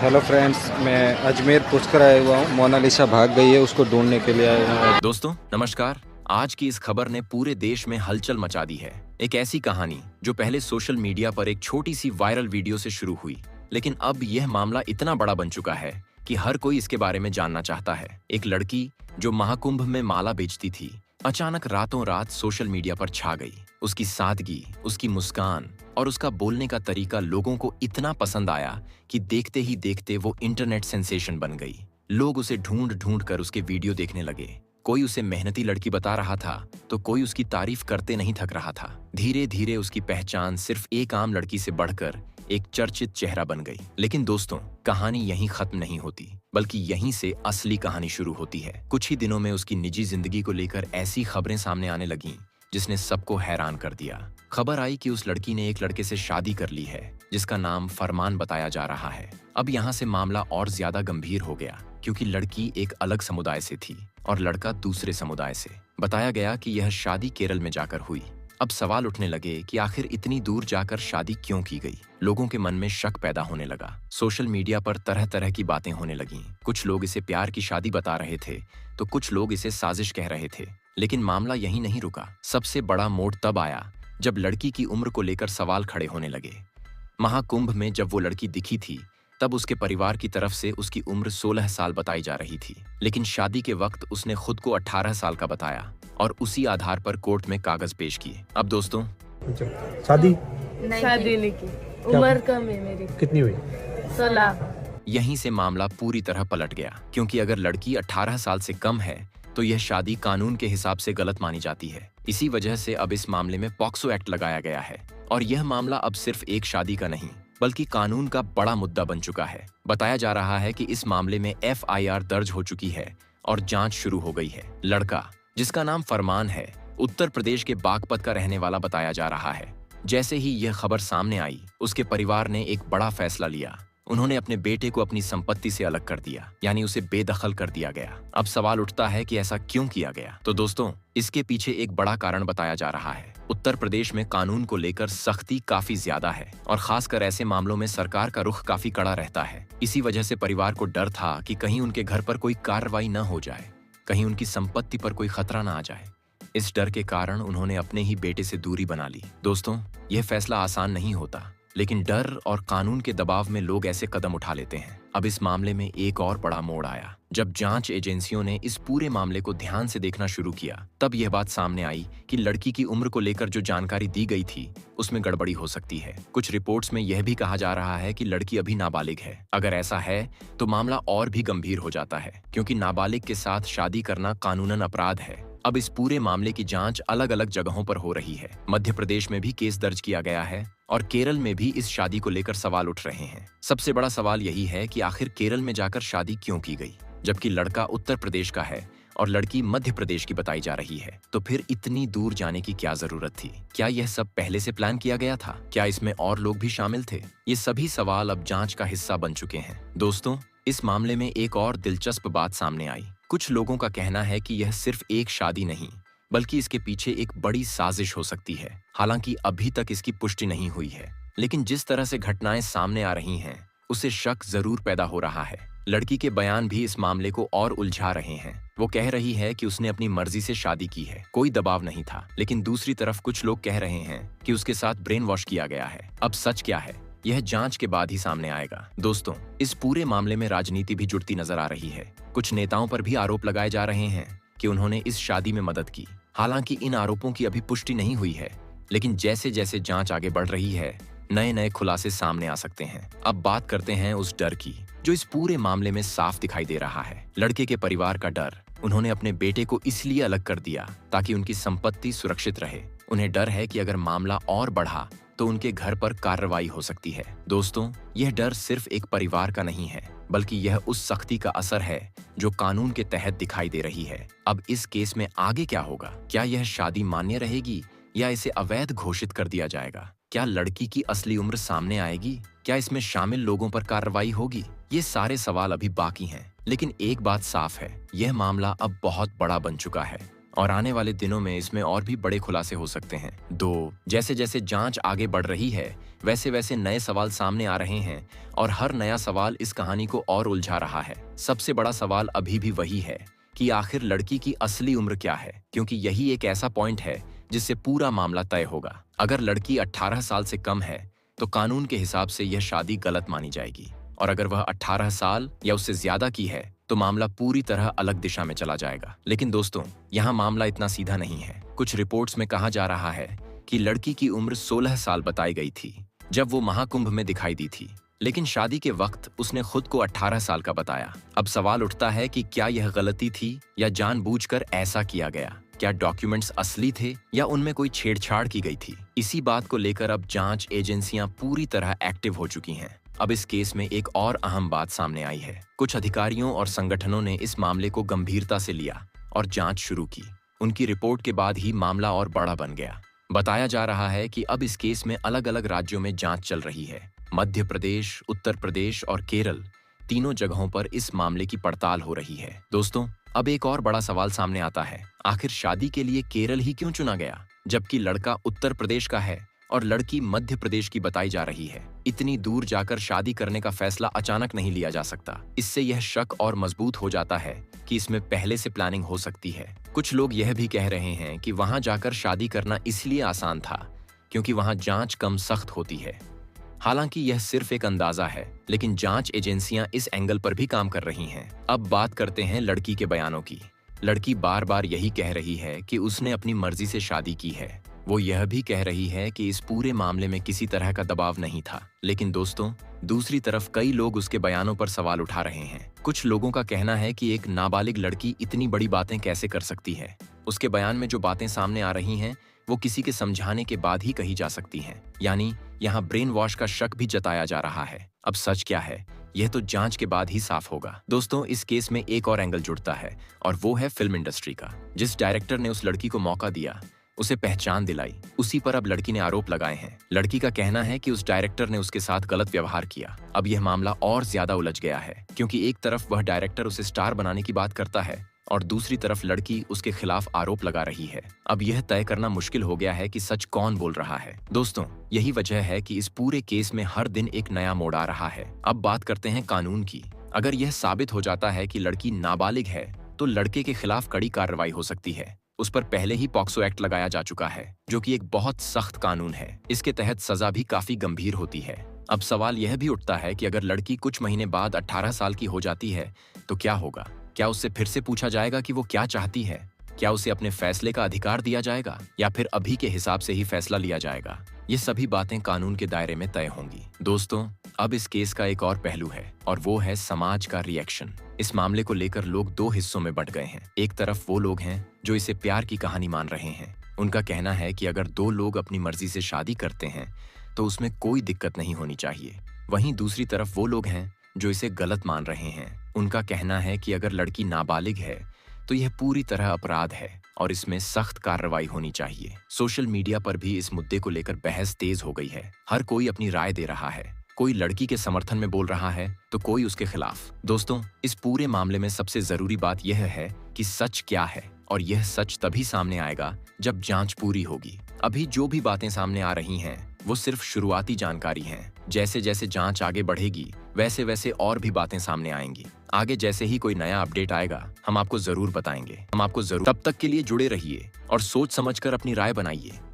Hello friends, मैं अजमेर पूछकर आया हुआ हूँ। मोनालिसा भाग गई है, उसको ढूंढने के लिए आया हूँ। दोस्तों नमस्कार। आज की इस खबर ने पूरे देश में हलचल मचा दी है। एक ऐसी कहानी जो पहले सोशल मीडिया पर एक छोटी सी वायरल वीडियो से शुरू हुई, लेकिन अब यह मामला इतना बड़ा बन चुका है कि हर कोई इसके बारे में जानना चाहता है। एक लड़की जो महाकुंभ में माला बेचती थी, अचानक रातों रात सोशल मीडिया पर छा गई। उसकी सादगी, उसकी मुस्कान और उसका बोलने का तरीका लोगों को इतना पसंद आया कि देखते ही देखते वो इंटरनेट सेंसेशन बन गई। लोग उसे ढूंढ ढूंढ कर उसके वीडियो देखने लगे। कोई उसे मेहनती लड़की बता रहा था तो कोई उसकी तारीफ करते नहीं थक रहा था। धीरे धीरे उसकी पहचान सिर्फ एक आम लड़की से बढ़कर एक चर्चित चेहरा बन गई। लेकिन दोस्तों, कहानी यहीं खत्म नहीं होती, बल्कि यहीं से असली कहानी शुरू होती है। कुछ ही दिनों में उसकी निजी जिंदगी को लेकर ऐसी खबरें सामने आने लगीं जिसने सबको हैरान कर दिया। खबर आई कि उस लड़की ने एक लड़के से शादी कर ली है जिसका नाम फरमान बताया जा रहा है। अब यहाँ से मामला और ज्यादा गंभीर हो गया, क्योंकि लड़की एक अलग समुदाय से थी और लड़का दूसरे समुदाय से। बताया गया कि यह शादी केरल में जाकर हुई। अब सवाल उठने लगे कि आखिर इतनी दूर जाकर शादी क्यों की गई। लोगों के मन में शक पैदा होने लगा। सोशल मीडिया पर तरह तरह की बातें होने लगीं। कुछ लोग इसे प्यार की शादी बता रहे थे तो कुछ लोग इसे साजिश कह रहे थे। लेकिन मामला यहीं नहीं रुका। सबसे बड़ा मोड़ तब आया जब लड़की की उम्र को लेकर सवाल खड़े होने लगे। महाकुंभ में जब वो लड़की दिखी थी तब उसके परिवार की तरफ से उसकी उम्र 16 साल बताई जा रही थी, लेकिन शादी के वक्त उसने खुद को 18 साल का बताया और उसी आधार पर कोर्ट में कागज पेश किए। अब दोस्तों, शादी शादी नहीं की, उम्र कम है मेरी। कितनी हुई? 16। यहीं से मामला पूरी तरह पलट गया, क्योंकि अगर लड़की 18 साल से कम है तो यह शादी कानून के हिसाब से गलत मानी जाती है। इसी वजह से अब इस मामले में पॉक्सो एक्ट लगाया गया है और यह मामला अब सिर्फ एक शादी का नहीं बल्कि कानून का बड़ा मुद्दा बन चुका है। बताया जा रहा है कि इस मामले में FIR दर्ज हो चुकी है और जांच शुरू हो गई है। लड़का, जिसका नाम फरमान है, उत्तर प्रदेश के बागपत का रहने वाला बताया जा रहा है। जैसे ही यह खबर सामने आई, उसके परिवार ने एक बड़ा फैसला लिया। उन्होंने अपने बेटे को अपनी संपत्ति से अलग कर दिया, यानी उसे बेदखल कर दिया गया। अब सवाल उठता है कि ऐसा क्यों किया गया। तो दोस्तों, इसके पीछे एक बड़ा कारण बताया जा रहा है। उत्तर प्रदेश में कानून को लेकर सख्ती काफी ज्यादा है और खासकर ऐसे मामलों में सरकार का रुख काफी कड़ा रहता है। इसी वजह से परिवार को डर था कि कहीं उनके घर पर कोई कार्रवाई न हो जाए, कहीं उनकी संपत्ति पर कोई खतरा न आ जाए। इस डर के कारण उन्होंने अपने ही बेटे से दूरी बना ली। दोस्तों, यह फैसला आसान नहीं होता, लेकिन डर और कानून के दबाव में लोग ऐसे कदम उठा लेते हैं। अब इस मामले में एक और बड़ा मोड़ आया। जब जांच एजेंसियों ने इस पूरे मामले को ध्यान से देखना शुरू किया, तब यह बात सामने आई कि लड़की की उम्र को लेकर जो जानकारी दी गई थी उसमें गड़बड़ी हो सकती है। कुछ रिपोर्ट्स में यह भी कहा जा रहा है कि लड़की अभी नाबालिग है। अगर ऐसा है तो मामला और भी गंभीर हो जाता है, क्योंकि नाबालिग के साथ शादी करना कानूनन अपराध है। अब इस पूरे मामले की जांच अलग अलग जगहों पर हो रही है। मध्य प्रदेश में भी केस दर्ज किया गया है और केरल में भी इस शादी को लेकर सवाल उठ रहे हैं। सबसे बड़ा सवाल यही है कि आखिर केरल में जाकर शादी क्यों की गई, जबकि लड़का उत्तर प्रदेश का है और लड़की मध्य प्रदेश की बताई जा रही है। तो फिर इतनी दूर जाने की क्या जरूरत थी? क्या यह सब पहले से प्लान किया गया था? क्या इसमें और लोग भी शामिल थे? ये सभी सवाल अब जांच का हिस्सा बन चुके हैं। दोस्तों, इस मामले में एक और दिलचस्प बात सामने आई। कुछ लोगों का कहना है कि यह सिर्फ एक शादी नहीं, बल्कि इसके पीछे एक बड़ी साजिश हो सकती है। हालांकि अभी तक इसकी पुष्टि नहीं हुई है, लेकिन जिस तरह से घटनाएं सामने आ रही हैं, उससे शक जरूर पैदा हो रहा है। लड़की के बयान भी इस मामले को और उलझा रहे हैं। वो कह रही है कि उसने अपनी मर्जी से शादी की है, कोई दबाव नहीं था। लेकिन दूसरी तरफ कुछ लोग कह रहे हैं कि उसके साथ ब्रेन वॉश किया गया है। अब सच क्या है, यह जांच के बाद ही सामने आएगा। दोस्तों, इस पूरे मामले में राजनीति भी जुड़ती नजर आ रही है। कुछ नेताओं पर भी आरोप लगाए जा रहे हैं कि उन्होंने इस शादी में मदद की। हालांकि इन आरोपों की अभी पुष्टि नहीं हुई है, लेकिन जैसे जैसे जांच आगे बढ़ रही है, नए नए खुलासे सामने आ सकते हैं। अब बात करते हैं उस डर की जो इस पूरे मामले में साफ दिखाई दे रहा है। लड़के के परिवार का डर। उन्होंने अपने बेटे को इसलिए अलग कर दिया ताकि उनकी संपत्ति सुरक्षित रहे। उन्हें डर है कि अगर मामला और बढ़ा तो उनके घर पर कार्रवाई हो सकती है। दोस्तों, यह डर सिर्फ एक परिवार का नहीं है, बल्कि यह उस सख्ती का असर है जो कानून के तहत दिखाई दे रही है। अब इस केस में आगे क्या होगा? क्या यह शादी मान्य रहेगी या इसे अवैध घोषित कर दिया जाएगा? क्या लड़की की असली उम्र सामने आएगी? क्या इसमें शामिल लोगों पर कार्रवाई होगी? ये सारे सवाल अभी बाकी हैं, लेकिन एक बात साफ है, यह मामला अब बहुत बड़ा बन चुका है। और आने वाले दिनों में इसमें और भी बड़े खुलासे हो सकते हैं। 2, जैसे जैसे जांच आगे बढ़ रही है वैसे वैसे नए सवाल सामने आ रहे हैं और हर नया सवाल इस कहानी को और उलझा रहा है। सबसे बड़ा सवाल अभी भी वही है कि आखिर लड़की की असली उम्र क्या है, क्योंकि यही एक ऐसा पॉइंट है जिससे पूरा मामला तय होगा। अगर लड़की 18 साल से कम है तो कानून के हिसाब से यह शादी गलत मानी जाएगी, और अगर वह 18 साल या उससे ज्यादा की है तो मामला पूरी तरह अलग दिशा में चला जाएगा। लेकिन दोस्तों, यहाँ मामला इतना सीधा नहीं है। कुछ रिपोर्ट्स में कहा जा रहा है कि लड़की की उम्र 16 साल बताई गई थी जब वो महाकुंभ में दिखाई दी थी, लेकिन शादी के वक्त उसने खुद को 18 साल का बताया। अब सवाल उठता है कि क्या यह गलती थी या जानबूझकर ऐसा किया गया? क्या डॉक्यूमेंट्स असली थे या उनमें कोई छेड़छाड़ की गई थी? इसी बात को लेकर अब जांच एजेंसियां पूरी तरह एक्टिव हो चुकी हैं। अब इस केस में एक और अहम बात सामने आई है। कुछ अधिकारियों और संगठनों ने इस मामले को गंभीरता से लिया और जांच शुरू की। उनकी रिपोर्ट के बाद ही मामला और बड़ा बन गया। बताया जा रहा है कि अब इस केस में अलग अलग राज्यों में जांच चल रही है। मध्य प्रदेश, उत्तर प्रदेश और केरल, तीनों जगहों पर इस मामले की पड़ताल हो रही है। दोस्तों, अब एक और बड़ा सवाल सामने आता है, आखिर शादी के लिए केरल ही क्यों चुना गया, जबकि लड़का उत्तर प्रदेश का है और लड़की मध्य प्रदेश की बताई जा रही है? इतनी दूर जाकर शादी करने का फैसला अचानक नहीं लिया जा सकता। इससे यह शक और मजबूत हो जाता है कि इसमें पहले से प्लानिंग हो सकती है। कुछ लोग यह भी कह रहे हैं कि वहां जाकर शादी करना इसलिए आसान था क्योंकि वहां जांच कम सख्त होती है। हालांकि यह सिर्फ एक अंदाजा है, लेकिन जांच एजेंसियां इस एंगल पर भी काम कर रही हैं। अब बात करते हैं लड़की के बयानों की। लड़की बार बार यही कह रही है कि उसने अपनी मर्जी से शादी की है। वो यह भी कह रही है कि इस पूरे मामले में किसी तरह का दबाव नहीं था। लेकिन दोस्तों, दूसरी तरफ कई लोग उसके बयानों पर सवाल उठा रहे हैं। कुछ लोगों का कहना है कि एक नाबालिग लड़की इतनी बड़ी बातें कैसे कर सकती है। उसके बयान में जो बातें सामने आ रही हैं वो किसी के समझाने के बाद ही कही जा सकती हैं। यानी यहाँ ब्रेन वॉश का शक भी जताया जा रहा है। अब सच क्या है, यह तो जांच के बाद ही साफ होगा। दोस्तों, इस केस में एक और एंगल जुड़ता है और वो है फिल्म इंडस्ट्री का। जिस डायरेक्टर ने उस लड़की को मौका दिया, उसे पहचान दिलाई, उसी पर अब लड़की ने आरोप लगाए हैं। लड़की का कहना है कि उस डायरेक्टर ने उसके साथ गलत व्यवहार किया। अब यह मामला और ज्यादा उलझ गया है, क्योंकि एक तरफ वह डायरेक्टर उसे स्टार बनाने की बात करता है और दूसरी तरफ लड़की उसके खिलाफ आरोप लगा रही है। अब यह तय करना मुश्किल हो गया है कि सच कौन बोल रहा है। दोस्तों, यही वजह है कि इस पूरे केस में हर दिन एक नया मोड़ आ रहा है। अब बात करते हैं कानून की। अगर यह साबित हो जाता है कि लड़की नाबालिग है तो लड़के के खिलाफ कड़ी कार्रवाई हो सकती है। उस पर पहले ही पॉक्सो एक्ट लगाया जा चुका है, जो कि एक बहुत सख्त कानून है। इसके तहत सजा भी काफी गंभीर होती है। अब सवाल यह भी उठता है कि अगर लड़की कुछ महीने बाद 18 साल की हो जाती है तो क्या होगा? क्या उससे फिर से पूछा जाएगा कि वो क्या चाहती है? क्या उसे अपने फैसले का अधिकार दिया जाएगा या फिर अभी के हिसाब से ही फैसला लिया जाएगा? ये सभी बातें कानून के दायरे में तय होंगी। दोस्तों, अब इस केस का एक और पहलू है और वो है समाज का रिएक्शन। इस मामले को लेकर लोग दो हिस्सों में बंट गए हैं। एक तरफ वो लोग हैं जो इसे प्यार की कहानी मान रहे हैं। उनका कहना है कि अगर दो लोग अपनी मर्जी से शादी करते हैं तो उसमें कोई दिक्कत नहीं होनी चाहिए। वहीं दूसरी तरफ वो लोग हैं जो इसे गलत मान रहे हैं। उनका कहना है कि अगर लड़की नाबालिग है तो यह पूरी तरह अपराध है और इसमें सख्त कार्रवाई होनी चाहिए। सोशल मीडिया पर भी इस मुद्दे को लेकर बहस तेज हो गई है। हर कोई अपनी राय दे रहा है। कोई लड़की के समर्थन में बोल रहा है तो कोई उसके खिलाफ। दोस्तों, इस पूरे मामले में सबसे जरूरी बात यह है कि सच क्या है, और यह सच तभी सामने आएगा जब जांच पूरी होगी। अभी जो भी बातें सामने आ रही हैं वो सिर्फ शुरुआती जानकारी हैं। जैसे जैसे जांच आगे बढ़ेगी वैसे वैसे और भी बातें सामने आएंगी। आगे जैसे ही कोई नया अपडेट आएगा हम आपको जरूर बताएंगे। तब तक के लिए जुड़े रहिए और सोच समझकर अपनी राय बनाइए।